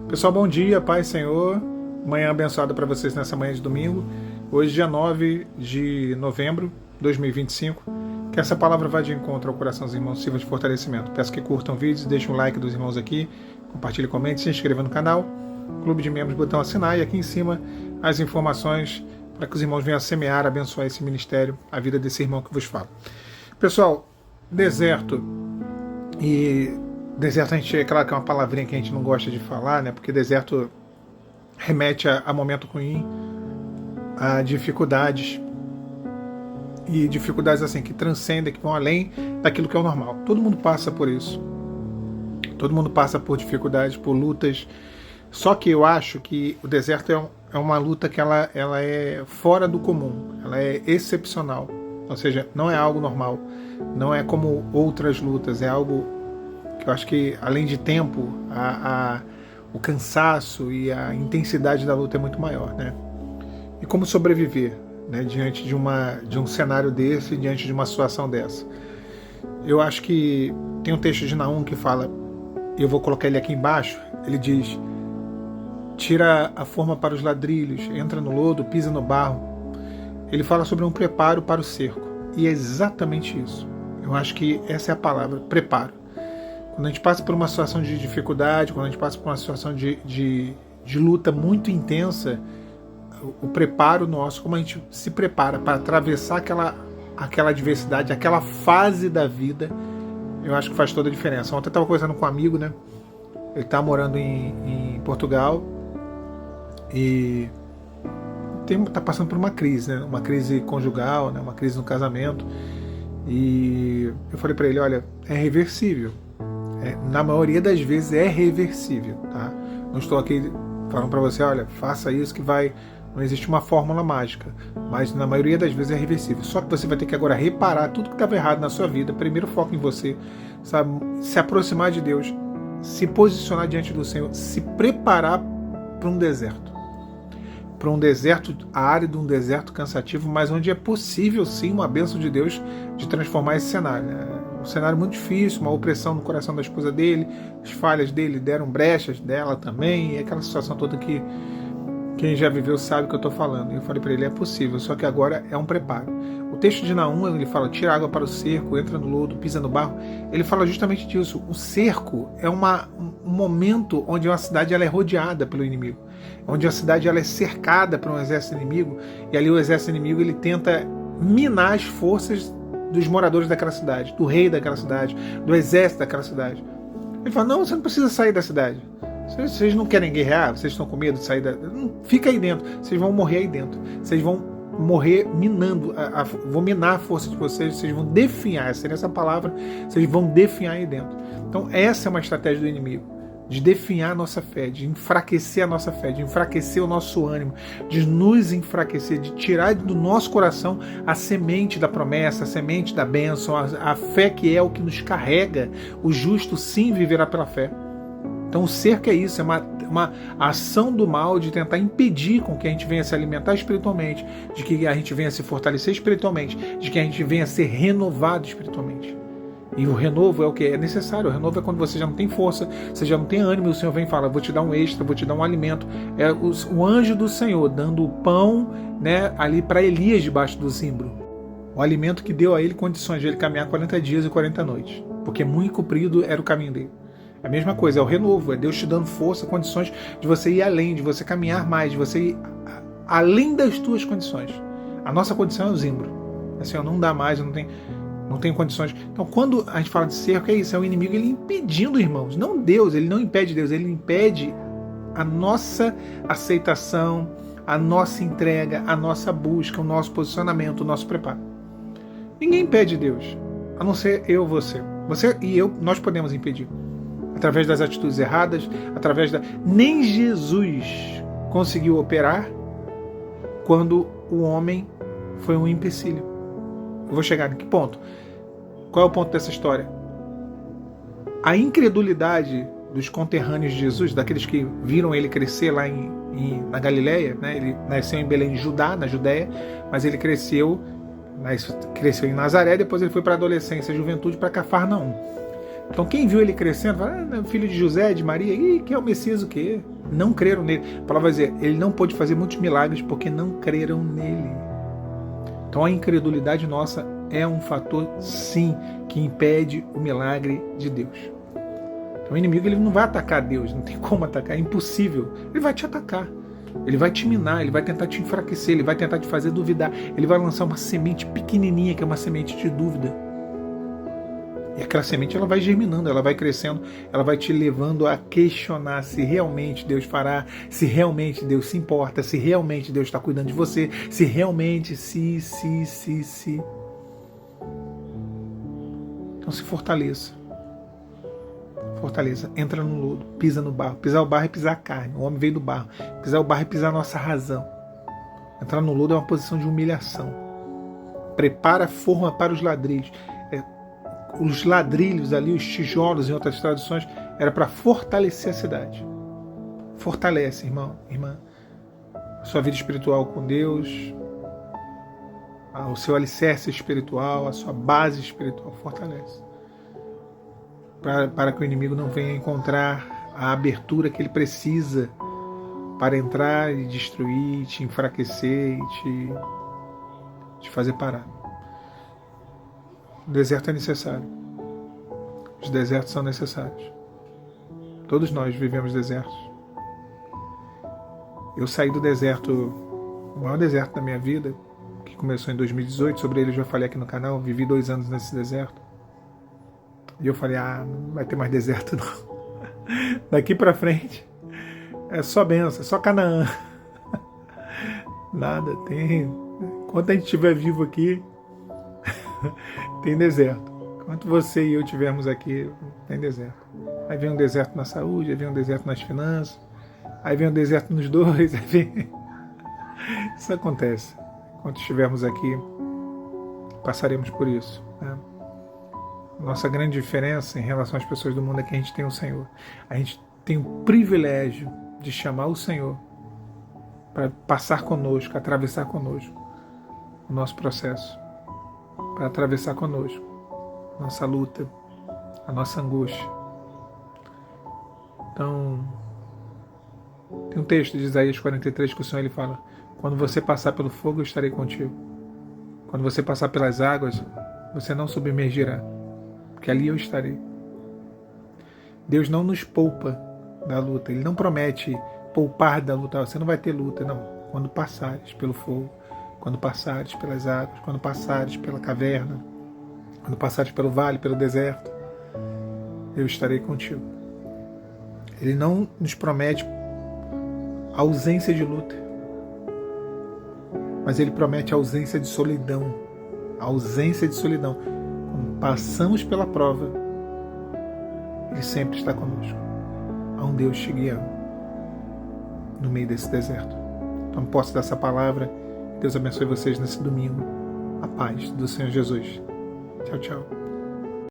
Pessoal, bom dia, Pai Senhor. Manhã abençoada para vocês nessa manhã de domingo. Hoje, dia 9 de novembro de 2025. Que essa palavra vá de encontro ao coração dos irmãos, sirva de fortalecimento. Peço que curtam vídeos, deixem um like dos irmãos aqui, compartilhem, comentem, se inscrevam no canal. Clube de membros, botão assinar e aqui em cima as informações para que os irmãos venham a semear, abençoar esse ministério, a vida desse irmão que vos fala. Pessoal, deserto a gente, é claro que é uma palavrinha que a gente não gosta de falar, né? Porque deserto remete a momento ruim, a dificuldades, e dificuldades assim que transcendem, que vão além daquilo que é o normal. Todo mundo passa por isso. Todo mundo passa por dificuldades, por lutas. Só que eu acho que o deserto é uma luta que ela é fora do comum, ela é excepcional. Ou seja, não é algo normal, não é como outras lutas, é algo que eu acho que, além de tempo, o cansaço e a intensidade da luta é muito maior, né? E como sobreviver, né, diante de um cenário desse, diante de uma situação dessa? Eu acho que tem um texto de Naum que fala, eu vou colocar ele aqui embaixo, ele diz: tira a forma para os ladrilhos, entra no lodo, pisa no barro. Ele fala sobre um preparo para o cerco, e é exatamente isso. Eu acho que essa é a palavra, preparo. Quando a gente passa por uma situação de dificuldade, quando a gente passa por uma situação de luta muito intensa, o preparo nosso, como a gente se prepara para atravessar aquela adversidade, aquela fase da vida, eu acho que faz toda a diferença. Ontem eu estava conversando com um amigo, né? Ele está morando em Portugal e está passando por uma crise, né? Uma crise conjugal, né? Uma crise no casamento. E eu falei para ele, olha, é reversível. Na maioria das vezes é reversível, tá? Não estou aqui falando para você, olha, faça isso que vai... Não existe uma fórmula mágica, mas na maioria das vezes é reversível. Só que você vai ter que agora reparar tudo que estava errado na sua vida. Primeiro foco em você, sabe? Se aproximar de Deus, se posicionar diante do Senhor, se preparar para um deserto. Para um deserto árido, um deserto cansativo, mas onde é possível sim uma bênção de Deus de transformar esse cenário. Um cenário muito difícil, uma opressão no coração da esposa dele, as falhas dele deram brechas dela também, e aquela situação toda que quem já viveu sabe o que eu estou falando. E eu falei para ele, é possível, só que agora é um preparo. O texto de Naum, ele fala, tira água para o cerco, entra no lodo, pisa no barro. Ele fala justamente disso. O cerco é um momento onde uma cidade ela é rodeada pelo inimigo, onde a cidade ela é cercada por um exército inimigo, e ali o exército inimigo ele tenta minar as forças dos moradores daquela cidade, do rei daquela cidade, do exército daquela cidade. Ele fala, não, você não precisa sair da cidade. Vocês não querem guerrear? Vocês estão com medo de sair da... Fica aí dentro. Vocês vão morrer aí dentro. Vocês vão morrer minando, vão minar a força de vocês, vocês vão definhar, seria essa palavra, vocês vão definhar aí dentro. Então essa é uma estratégia do inimigo, de definhar a nossa fé, de enfraquecer a nossa fé, de enfraquecer o nosso ânimo, de nos enfraquecer, de tirar do nosso coração a semente da promessa, a semente da bênção, a fé que é o que nos carrega. O justo sim viverá pela fé. Então o cerco é isso, é uma ação do mal de tentar impedir com que a gente venha se alimentar espiritualmente, de que a gente venha se fortalecer espiritualmente, de que a gente venha ser renovado espiritualmente. E o renovo é o que é necessário. O renovo é quando você já não tem força, você já não tem ânimo, e o Senhor vem e fala, vou te dar um extra, vou te dar um alimento. É o anjo do Senhor dando o pão, né, ali para Elias debaixo do zimbro. O alimento que deu a ele condições de ele caminhar 40 dias e 40 noites. Porque muito comprido era o caminho dele. A mesma coisa, é o renovo, é Deus te dando força, condições de você ir além, de você caminhar mais, de você ir além das tuas condições. A nossa condição é o zimbro. Assim, não dá mais, eu não tenho condições. Então, quando a gente fala de cerco, é isso, é o inimigo ele impedindo, irmãos. Não Deus, ele não impede Deus, ele impede a nossa aceitação, a nossa entrega, a nossa busca, o nosso posicionamento, o nosso preparo. Ninguém impede Deus, a não ser eu, você. Você e eu, nós podemos impedir. Através das atitudes erradas, através da... Nem Jesus conseguiu operar quando o homem foi um empecilho. Eu vou chegar em que ponto? Qual é o ponto dessa história? A incredulidade dos conterrâneos de Jesus, daqueles que viram ele crescer lá na Galileia, né? Ele nasceu em Belém, Judá, na Judéia, mas ele cresceu em Nazaré, depois ele foi para a adolescência e juventude para Cafarnaum. Então quem viu ele crescendo, fala, filho de José, de Maria, que é o Messias o quê? Não creram nele. A palavra vai dizer, ele não pôde fazer muitos milagres porque não creram nele. Então a incredulidade nossa é um fator, sim, que impede o milagre de Deus. Então o inimigo ele não vai atacar Deus, não tem como atacar, é impossível. Ele vai te atacar, ele vai te minar, ele vai tentar te enfraquecer, ele vai tentar te fazer duvidar, ele vai lançar uma semente pequenininha, que é uma semente de dúvida. E aquela semente ela vai germinando, ela vai crescendo, ela vai te levando a questionar se realmente Deus fará, se realmente Deus se importa, se realmente Deus está cuidando de você, se realmente, se. Então se fortaleça. Fortaleza, entra no lodo, pisa no barro. Pisar o barro é pisar a carne. O homem veio do barro. Pisar o barro é pisar a nossa razão. Entrar no lodo é uma posição de humilhação. Prepara a forma para os ladrilhos. Os ladrilhos ali, os tijolos em outras traduções, era para fortalecer a cidade. Fortalece, irmão, irmã, a sua vida espiritual com Deus, o seu alicerce espiritual, a sua base espiritual, fortalece. Para que o inimigo não venha encontrar a abertura que ele precisa para entrar e destruir, te enfraquecer e te fazer parar. O deserto é necessário. Os desertos são necessários. Todos nós vivemos desertos. Eu saí do deserto, o maior deserto da minha vida, que começou em 2018, sobre ele eu já falei aqui no canal, vivi 2 anos nesse deserto. E eu falei, não vai ter mais deserto não. Daqui pra frente é só bênção, é só Canaã. Nada, tem... Enquanto a gente estiver vivo aqui, tem deserto. Enquanto você e eu estivermos aqui, tem deserto. Aí vem um deserto na saúde, aí vem um deserto nas finanças, aí vem um deserto nos dois, aí vem... Isso acontece. Enquanto estivermos aqui, passaremos por isso, né? Nossa grande diferença em relação às pessoas do mundo é que a gente tem o Senhor. A gente tem o privilégio de chamar o Senhor para passar conosco, atravessar conosco o nosso processo, para atravessar conosco a nossa luta, a nossa angústia. Então, tem um texto de Isaías 43 que o Senhor ele fala: quando você passar pelo fogo, eu estarei contigo. Quando você passar pelas águas, você não submergirá, porque ali eu estarei. Deus não nos poupa da luta, Ele não promete poupar da luta. Você não vai ter luta, não. Quando passares pelo fogo, quando passares pelas águas, quando passares pela caverna, quando passares pelo vale, pelo deserto, eu estarei contigo. Ele não nos promete ausência de luta, mas Ele promete ausência de solidão. A ausência de solidão. Quando passamos pela prova, Ele sempre está conosco. Há um Deus te guiando no meio desse deserto. Então, posse dessa palavra. Deus abençoe vocês nesse domingo. A paz do Senhor Jesus. Tchau, tchau.